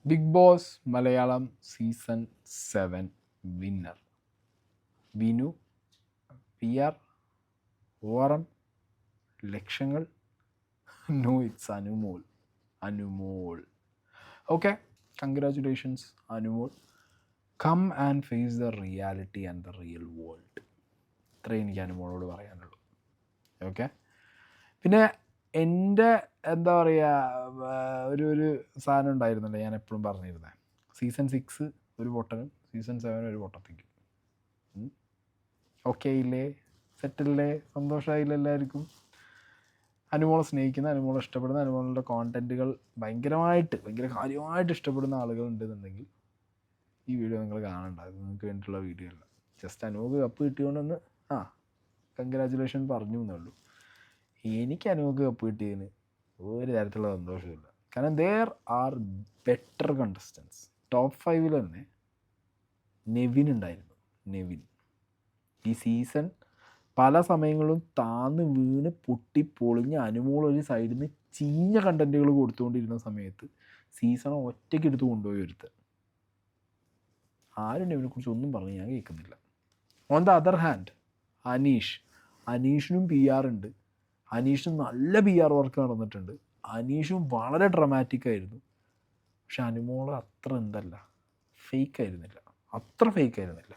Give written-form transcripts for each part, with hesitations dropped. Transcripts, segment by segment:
Big Boss Malayalam season 7 winner Vinu, P R, ഓറം, ലക്ഷങ്ങൾ. No, it's Anumol. Okay, congratulations Anumol. Come and face the reality and the real world. ഇത്രയും എനിക്ക് അനുമോളോട് പറയാനുള്ളൂ. Okay, പിന്നെ എൻ്റെ എന്താ പറയുക, ഒരു സാധനം ഉണ്ടായിരുന്നല്ലോ, ഞാൻ എപ്പോഴും പറഞ്ഞിരുന്നത്. സീസൺ 6 ഒരു പൊട്ടനും സീസൺ 7 ഒരു പൊട്ടത്തിക്കും. ഓക്കെ ഇല്ലേ? സെറ്റല്ലേ? സന്തോഷമായില്ല എല്ലാവർക്കും? അനുമോളെ സ്നേഹിക്കുന്ന, അനുമോളെ ഇഷ്ടപ്പെടുന്ന, അനുമോളുടെ കോണ്ടൻറ്റുകൾ ഭയങ്കര കാര്യമായിട്ട് ഇഷ്ടപ്പെടുന്ന ആളുകളുണ്ടെന്നുണ്ടെങ്കിൽ ഈ വീഡിയോ നിങ്ങൾ കാണണ്ട. അത് നിങ്ങൾക്ക് വേണ്ടിയിട്ടുള്ള വീഡിയോ അല്ല. ജസ്റ്റ് അനുമോക്ക് കപ്പ് കിട്ടിയോണ്ടെന്ന് കൺഗ്രാജുലേഷൻ പറഞ്ഞു എന്നേ ഉള്ളൂ. എനിക്ക് അനുമോക്ക് കപ്പ് കിട്ടിയതിന് ഒരു തരത്തിലുള്ള സന്തോഷമില്ല. കാരണം there are better contestants. Top 5 തന്നെ നെവിൻ ഉണ്ടായിരുന്നു. ഈ സീസൺ പല സമയങ്ങളും താന്ന് വീണ് പൊട്ടിപ്പൊളിഞ്ഞ് അനുമോൾ ഒരു സൈഡിൽ നിന്ന് ചീഞ്ഞ കണ്ടൻറ്റുകൾ കൊടുത്തുകൊണ്ടിരുന്ന സമയത്ത് സീസൺ ഒറ്റയ്ക്ക് എടുത്ത് കൊണ്ടുപോയി ഒരുത്തൻ. ആരും നെവിനെക്കുറിച്ച് ഒന്നും പറഞ്ഞ് ഞാൻ കേൾക്കുന്നില്ല. ഓൺ ദ അതർ ഹാൻഡ് അനീഷിനും പി ആർ ഉണ്ട്. അനീഷിനും നല്ല പി ആർ വർക്ക് നടന്നിട്ടുണ്ട്. അനീഷും വളരെ ഡ്രമാറ്റിക് ആയിരുന്നു. പക്ഷെ അനുമോൾ അത്ര ഫേക്ക് ആയിരുന്നില്ല.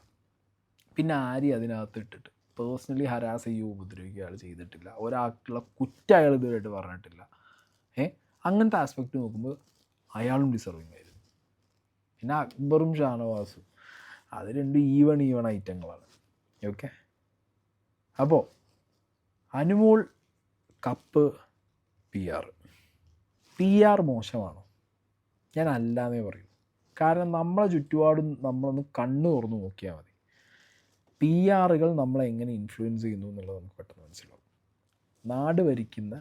പിന്നെ ആരെയും അതിനകത്ത് ഇട്ടിട്ട് പേഴ്സണലി ഹരാസ് ചെയ്യുകയോ ഉപദ്രവിക്കുകയോ അയാൾ ചെയ്തിട്ടില്ല. ഒരാൾക്കുള്ള കുറ്റം അയാൾ ഇതുവരെയായിട്ട് പറഞ്ഞിട്ടില്ല. അങ്ങനത്തെ ആസ്പെക്റ്റ് നോക്കുമ്പോൾ അയാളും ഡിസർവിങ് ആയിരുന്നു. പിന്നെ അക്ബറും ഷാനവാസും അത് രണ്ട് ഈവൺ ഐറ്റങ്ങളാണ്. ഓക്കെ, അപ്പോൾ അനുമോൾ കപ്പ് പി ആർ മോശമാണോ? ഞാൻ അല്ലാന്നേ പറയൂ. കാരണം നമ്മളെ ചുറ്റുപാടും നമ്മളൊന്ന് കണ്ണ് തുറന്ന് നോക്കിയാൽ മതി. പി ആറുകൾ നമ്മളെ എങ്ങനെ ഇൻഫ്ലുവൻസ് ചെയ്യുന്നു എന്നുള്ളത് നമുക്ക് പെട്ടെന്ന് മനസ്സിലാവും. നാട് ഭരിക്കുന്ന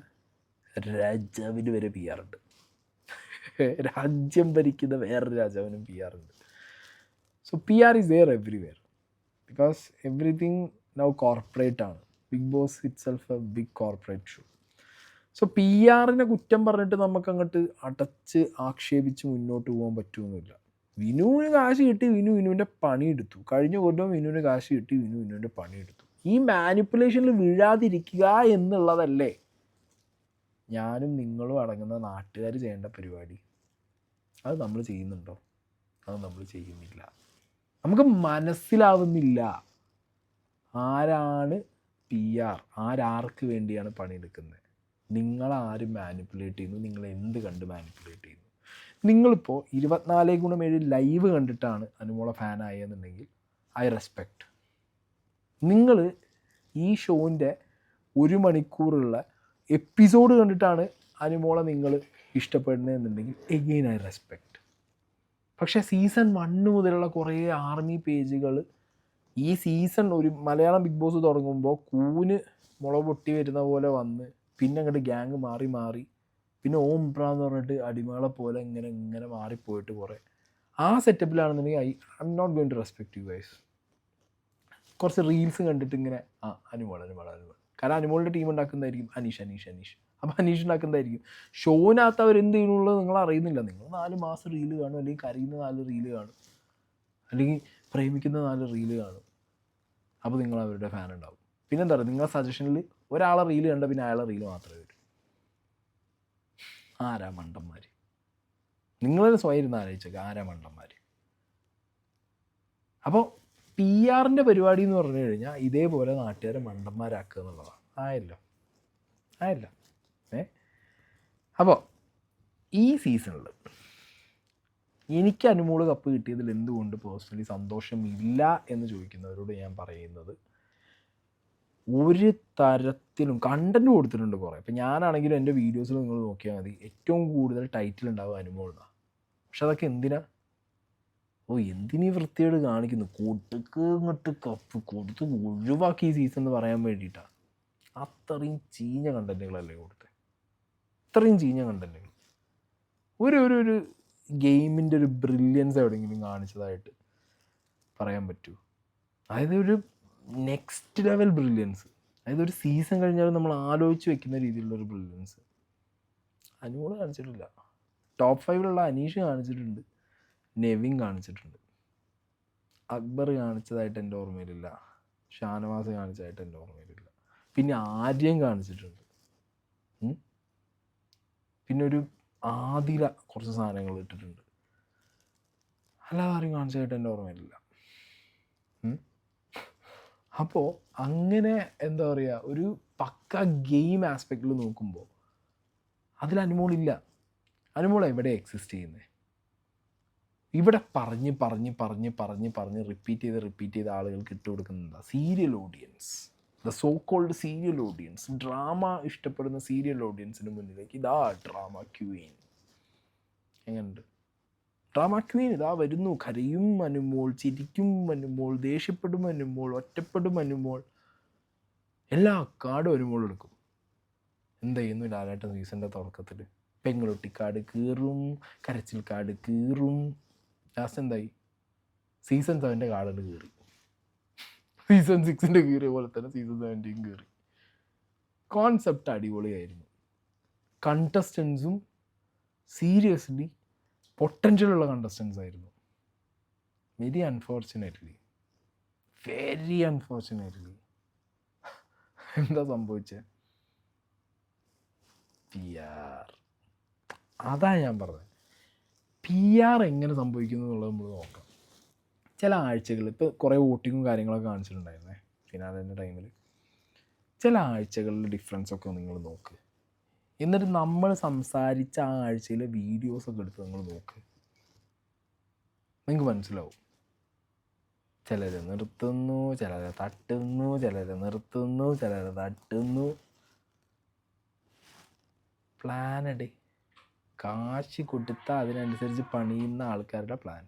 രാജാവിന് വരെ പി ആർ ഉണ്ട്. രാജ്യം ഭരിക്കുന്ന വേറൊരു രാജാവിനും പി ആർ ഉണ്ട്. So P R is there everywhere because everything now corporate ആണ്. Bigg Boss itself a big corporate show. So P ആറിനെ കുറ്റം പറഞ്ഞിട്ട് നമുക്കങ്ങോട്ട് അടച്ച് ആക്ഷേപിച്ച് മുന്നോട്ട് പോകാൻ പറ്റുമെന്നില്ല. വിനുവിന് കാശ് കിട്ടി, വിനുവിൻ്റെ പണിയെടുത്തു. കഴിഞ്ഞ കൊല്ലം വിനുവിന് കാശ് കിട്ടി, വിനുവിൻ്റെ പണിയെടുത്തു. ഈ മാനിപ്പുലേഷനിൽ വീഴാതിരിക്കുക എന്നുള്ളതല്ലേ ഞാനും നിങ്ങളും അടങ്ങുന്ന നാട്ടുകാർ ചെയ്യേണ്ട പരിപാടി. അത് നമ്മൾ ചെയ്യുന്നുണ്ടോ? അത് നമ്മൾ ചെയ്യുന്നില്ല. നമുക്ക് മനസ്സിലാവുന്നില്ല ആരാണ് പി ആർ, ആർക്ക് വേണ്ടിയാണ് പണിയെടുക്കുന്നത്. നിങ്ങളാരും മാനിപ്പുലേറ്റ് ചെയ്യുന്നു, നിങ്ങൾ എന്ത് കണ്ട് മാനിപ്പുലേറ്റ് ചെയ്യുന്നു? നിങ്ങളിപ്പോൾ 24/7 ലൈവ് കണ്ടിട്ടാണ് അനുമോളെ ഫാനായെന്നുണ്ടെങ്കിൽ ഐ റെസ്പെക്റ്റ്. നിങ്ങൾ ഈ ഷോൻ്റെ 1 മണിക്കൂറുള്ള എപ്പിസോഡ് കണ്ടിട്ടാണ് അനുമോളെ നിങ്ങൾ ഇഷ്ടപ്പെടുന്നതെന്നുണ്ടെങ്കിൽ എഗെയിൻ ഐ റെസ്പെക്റ്റ്. പക്ഷേ സീസൺ 1 മുതലുള്ള കുറേ ആർമി പേജുകൾ ഈ സീസൺ ഒരു മലയാളം ബിഗ് ബോസ് തുടങ്ങുമ്പോൾ കൂന് മുള പൊട്ടി വരുന്ന പോലെ വന്ന് പിന്നെ അങ്ങോട്ട് ഗ്യാങ് മാറി പിന്നെ ഓംബ്ര എന്ന് പറഞ്ഞിട്ട് അടിമകളെ പോലെ ഇങ്ങനെ മാറിപ്പോയിട്ട് കുറേ ആ സെറ്റപ്പിലാണെന്നുണ്ടെങ്കിൽ I'm not going to respect you guys. കുറച്ച് റീൽസ് കണ്ടിട്ട് ഇങ്ങനെ അനുമോൾ. കാരണം അനുമോളിൻ്റെ ടീം ഉണ്ടാക്കുന്നതായിരിക്കും അനീഷ്. അപ്പോൾ അനീഷ് ഉണ്ടാക്കുന്നതായിരിക്കും. ഷോനകത്ത് അവരെന്ത് ചെയ്യുന്നുള്ളത് നിങ്ങൾ അറിയുന്നില്ല. നിങ്ങൾ 4 മാസം റീല് കാണും, അല്ലെങ്കിൽ കരയുന്ന 4 റീല് കാണും, അല്ലെങ്കിൽ പ്രേമിക്കുന്ന 4 റീല് കാണും. അപ്പോൾ നിങ്ങൾ അവരുടെ ഫാൻ ഉണ്ടാവും. പിന്നെന്താ പറയുക, നിങ്ങളുടെ സജഷനിൽ ഒരാളെ റീല് കണ്ട പിന്നെ അയാളെ റീല് മാത്രമേ വരും. ആരാ മണ്ടന്മാർ? നിങ്ങളെ സ്വയം ഇരുന്ന് ആലോചിച്ചേക്ക, ആരാ മണ്ടന്മാർ? അപ്പോൾ പി ആറിൻ്റെ പരിപാടി എന്ന് പറഞ്ഞു കഴിഞ്ഞാൽ ഇതേപോലെ നാട്ടുകാരെ മണ്ടന്മാരാക്കുക എന്നുള്ളതാണ്. ആയല്ലോ. അപ്പോൾ ഈ സീസണിൽ എനിക്ക് അനുമോൾ കപ്പ് കിട്ടിയതിൽ എന്തുകൊണ്ട് പേഴ്സണലി സന്തോഷമില്ല എന്ന് ചോദിക്കുന്നവരോട് ഞാൻ പറയുന്നത്, ഒരു തരത്തിലും കണ്ടൻറ്റ് കൊടുത്തിട്ടുണ്ട് കുറേ. ഇപ്പം ഞാനാണെങ്കിലും എൻ്റെ വീഡിയോസിൽ നിങ്ങൾ നോക്കിയാൽ മതി, ഏറ്റവും കൂടുതൽ ടൈറ്റിൽ ഉണ്ടാവുക അനുമോളിനാണ്. പക്ഷെ അതൊക്കെ എന്തിനീ വൃത്തിയോട് കാണിക്കുന്നു? ഇങ്ങോട്ട് കപ്പ് കൊടുത്ത് ഒഴിവാക്കി ഈ സീസൺ എന്ന് പറയാൻ വേണ്ടിയിട്ടാണ്. അത്രയും ചീഞ്ഞ കണ്ടൻറ്റുകളല്ലേ കൊടുത്തത്. ഇത്രയും ചീഞ്ഞ കണ്ടൻറ്റുകൾ ഒരു ഗെയിമിൻ്റെ ഒരു ബ്രില്യൻസ് എവിടെയെങ്കിലും കാണിച്ചതായിട്ട് പറയാൻ പറ്റുമോ? അതായത് ഒരു നെക്സ്റ്റ് ലെവൽ ബ്രില്യൻസ്, അതായത് ഒരു സീസൺ കഴിഞ്ഞാൽ നമ്മൾ ആലോചിച്ച് വെക്കുന്ന രീതിയിലുള്ളൊരു ബ്രില്യൻസ് അനുമോൾ കാണിച്ചിട്ടില്ല. ടോപ്പ് 5 അനീഷ് കാണിച്ചിട്ടുണ്ട്. നെവിൻ കാണിച്ചിട്ടുണ്ട്, അക്ബർ കാണിച്ചതായിട്ട് എൻ്റെ ഓർമ്മയിലില്ല, ഷാനവാസ് കാണിച്ചതായിട്ട് എൻ്റെ ഓർമ്മയിലില്ല, പിന്നെ ആര്യൻ കാണിച്ചിട്ടുണ്ട്, പിന്നെ ഒരു ആദില കുറച്ച് സാധനങ്ങൾ ഇട്ടിട്ടുണ്ട്, അല്ലാതെ ആരും കാണിച്ചതായിട്ട് എൻ്റെ ഓർമ്മയിലില്ല. അപ്പോൾ അങ്ങനെ എന്താ പറയുക, ഒരു പക്ക ഗെയിം ആസ്പെക്റ്റിൽ നോക്കുമ്പോൾ അതിൽ അനുമോളില്ല. അനുമോൾ എവിടെ എക്സിസ്റ്റ് ചെയ്യുന്നത്? ഇവിടെ പറഞ്ഞ് റിപ്പീറ്റ് ചെയ്ത് ആളുകൾക്ക് ഇട്ട് കൊടുക്കുന്നതാ serial audience, the so called serial audience, drama ഇഷ്ടപ്പെടുന്ന സീരിയൽ ഓഡിയൻസിന് മുന്നിലേക്ക് ഇതാ ഡ്രാമ ക്വീൻ. എങ്ങനെയുണ്ട് ഡ്രാമ ക്വീൻ? ഇതാ വരുന്നു, കരയും അനുമോൾ, ചിരിക്കും അനുമോൾ, ദേഷ്യപ്പെടും അനുമോൾ, ഒറ്റപ്പെടും അനുമോൾ, എല്ലാ കാർഡും അനുമോൾ എടുക്കും. എന്ത് ചെയ്യുന്നു ലാലേട്ടൻ സീസണിൻ്റെ തുടക്കത്തിൽ? പെങ്ങളൊട്ടിക്കാട് കീറും, കരച്ചിൽ കാട് കീറും, ലാസ്റ്റ് എന്തായി? സീസൺ 7 കാർഡിൽ കീറി, സീസൺ 6 കീറിയ പോലെ തന്നെ സീസൺ 7 കീറി. കോൺസെപ്റ്റ് അടിപൊളിയായിരുന്നു, കണ്ടസ്റ്റൻസും സീരിയസ്ലി പൊട്ടൻഷ്യലുള്ള കണ്ടസ്റ്റൻസ് ആയിരുന്നു. വെരി അൺഫോർച്ചുനേറ്റ്ലി എന്താ സംഭവിച്ചത്? PR. അതാ ഞാൻ പറഞ്ഞത്, PR എങ്ങനെ സംഭവിക്കുന്നു എന്നുള്ളത് നമ്മൾ നോക്കാം. ചില ആഴ്ചകൾ ഇപ്പോൾ കുറേ വോട്ടിങ്ങും കാര്യങ്ങളൊക്കെ കാണിച്ചിട്ടുണ്ടായിരുന്നേ ഫിനാലിൻ്റെ ടൈമിൽ. ചില ആഴ്ചകളിലെ ഡിഫറൻസൊക്കെ നിങ്ങൾ നോക്ക്, എന്നിട്ട് നമ്മൾ സംസാരിച്ച ആ ആഴ്ചയിലെ വീഡിയോസൊക്കെ എടുത്ത് നിങ്ങൾ നോക്ക്, നിങ്ങൾക്ക് മനസ്സിലാവും. ചിലർ നിർത്തുന്നു, ചിലരെ തട്ടുന്നു, ചിലരെ നിർത്തുന്നു, ചിലരെ തട്ടുന്നു. പ്ലാനഡ്, കാശ് കൊടുത്താൽ അതിനനുസരിച്ച് പണിയുന്ന ആൾക്കാരുടെ പ്ലാൻ.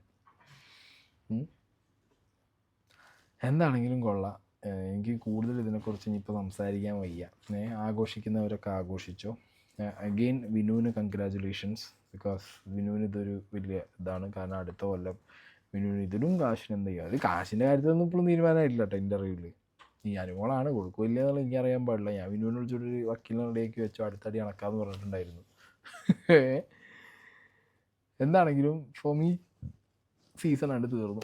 എന്താണെങ്കിലും കൊള്ളാം. എനിക്ക് കൂടുതൽ ഇതിനെക്കുറിച്ച് ഇനിയിപ്പോൾ സംസാരിക്കാൻ വയ്യ. ആഘോഷിക്കുന്നവരൊക്കെ ആഘോഷിച്ചോ. അഗെയിൻ വിനുവിന് കൺഗ്രാജുലേഷൻസ്, ബിക്കോസ് വിനുവിന് ഇതൊരു വലിയ ഇതാണ്. കാരണം അടുത്ത കൊല്ലം വിനുവിന് ഇതിലും കാശിന് എന്ത് ചെയ്യുക. അത് കാശിൻ്റെ കാര്യത്തിലൊന്നും ഇപ്പോഴും തീരുമാനമായിട്ടില്ല കേട്ടോ. ഇൻ്റർവ്യൂവിൽ ഈ അനുമോളാണ് കൊടുക്കില്ല എന്നുള്ളത് എനിക്കറിയാൻ പാടില്ല. ഞാൻ വിനുവിനെ വിളിച്ചൊരു വക്കീലിനെ റെഡിയാക്കി വെച്ചോ, അടുത്തടി കണക്കാന്ന് പറഞ്ഞിട്ടുണ്ടായിരുന്നു. എന്താണെങ്കിലും ഫോർ മീ സീസൺ ആയിട്ട് തീർന്നു.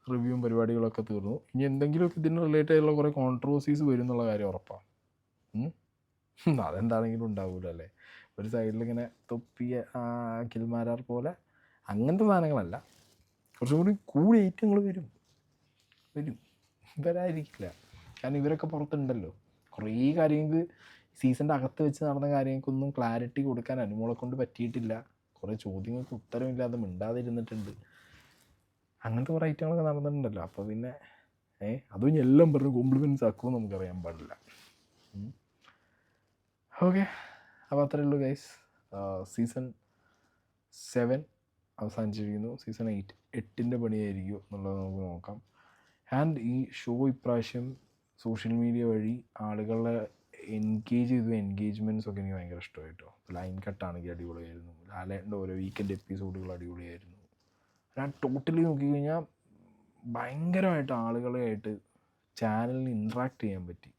റിവ്യൂവും പരിപാടികളൊക്കെ തീർന്നു. ഇനി എന്തെങ്കിലുമൊക്കെ ഇതിന് റിലേറ്റ് ആയിട്ടുള്ള കുറേ കോൺട്രവേഴ്സീസ് വരും എന്നുള്ള കാര്യം ഉറപ്പാണ്. അതെന്താണെങ്കിലും ഉണ്ടാവില്ല അല്ലേ. ഒരു സൈഡിലിങ്ങനെ തൊപ്പിയ അഖിൽമാരാർ പോലെ അങ്ങനത്തെ സാധനങ്ങളല്ല, കുറച്ചും കൂടി കൂടി ഐറ്റങ്ങൾ വരും. വരാതിരിക്കില്ല. കാരണം ഇവരൊക്കെ പുറത്തുണ്ടല്ലോ. കുറേ കാര്യങ്ങൾക്ക് സീസണിൻ്റെ അകത്ത് വെച്ച് നടന്ന കാര്യങ്ങൾക്കൊന്നും ക്ലാരിറ്റി കൊടുക്കാൻ അനുമോളെ കൊണ്ട് പറ്റിയിട്ടില്ല. കുറേ ചോദ്യങ്ങൾക്ക് ഉത്തരമില്ലാതെ മിണ്ടാതിരുന്നിട്ടുണ്ട്. അങ്ങനത്തെ കുറേ ഐറ്റങ്ങളൊക്കെ നടന്നിട്ടുണ്ടല്ലോ. അപ്പോൾ പിന്നെ അതും എല്ലാം പറഞ്ഞ് കോംപ്ലിമെൻറ്റ്സ് ആക്കുമെന്ന് നമുക്കറിയാൻ പാടില്ല. ഓക്കെ, അപ്പോൾ അത്രയേ ഉള്ളൂ ഗൈസ്. സീസൺ 7 അവസാനിച്ചിരിക്കുന്നു. സീസൺ 8 പണിയായിരിക്കും എന്നുള്ളത് നമുക്ക് നോക്കാം. ആൻഡ് ഈ ഷോ ഇപ്രാവശ്യം സോഷ്യൽ മീഡിയ വഴി ആളുകളെ എൻഗേജ് ചെയ്തു. എൻഗേജ്മെൻറ്റ്സ് ഒക്കെ എനിക്ക് ഭയങ്കര ഇഷ്ടമായിട്ടോ. ലൈൻ കട്ടാണെങ്കിൽ അടിപൊളിയായിരുന്നു. ലാലേട്ടൻ്റെ ഓരോ വീക്കെൻഡ് എപ്പിസോഡുകൾ അടിപൊളിയായിരുന്നു. ഞാൻ ടോട്ടലി നോക്കിക്കഴിഞ്ഞാൽ ഭയങ്കരമായിട്ട് ആളുകളായിട്ട് ചാനലിന് ഇൻട്രാക്ട് ചെയ്യാൻ പറ്റി.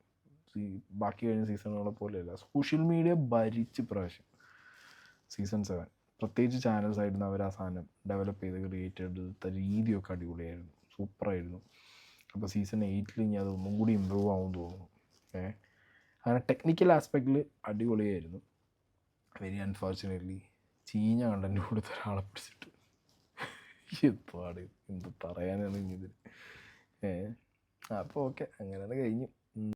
ബാക്കി കഴിഞ്ഞ സീസണുകളെ പോലെയല്ല, സോഷ്യൽ മീഡിയ ഭരിച്ച് പ്രാവശ്യം സീസൺ 7. പ്രത്യേകിച്ച് ചാനൽ സൈഡിൽ നിന്ന് അവർ ആ സാധനം ഡെവലപ്പ് ചെയ്ത് ക്രിയേറ്റ് ചെയ്തെടുത്ത രീതിയൊക്കെ അടിപൊളിയായിരുന്നു, സൂപ്പറായിരുന്നു. അപ്പോൾ സീസൺ 8 ഇനി അത് ഒന്നും കൂടി ഇമ്പ്രൂവ് ആവുമെന്ന് തോന്നുന്നു. അങ്ങനെ ടെക്നിക്കൽ ആസ്പെക്റ്റിൽ അടിപൊളിയായിരുന്നു. വെരി അൺഫോർച്ചുനേറ്റ്ലി ചീഞ്ഞ കണ്ടന്റ് കൊടുത്ത ഒരാളെ പിടിച്ചിട്ട് എന്ത് പറയാനാണ് ഇനി ഇതിൽ. അപ്പോൾ ഓക്കെ, അങ്ങനെയാണ് കഴിഞ്ഞു.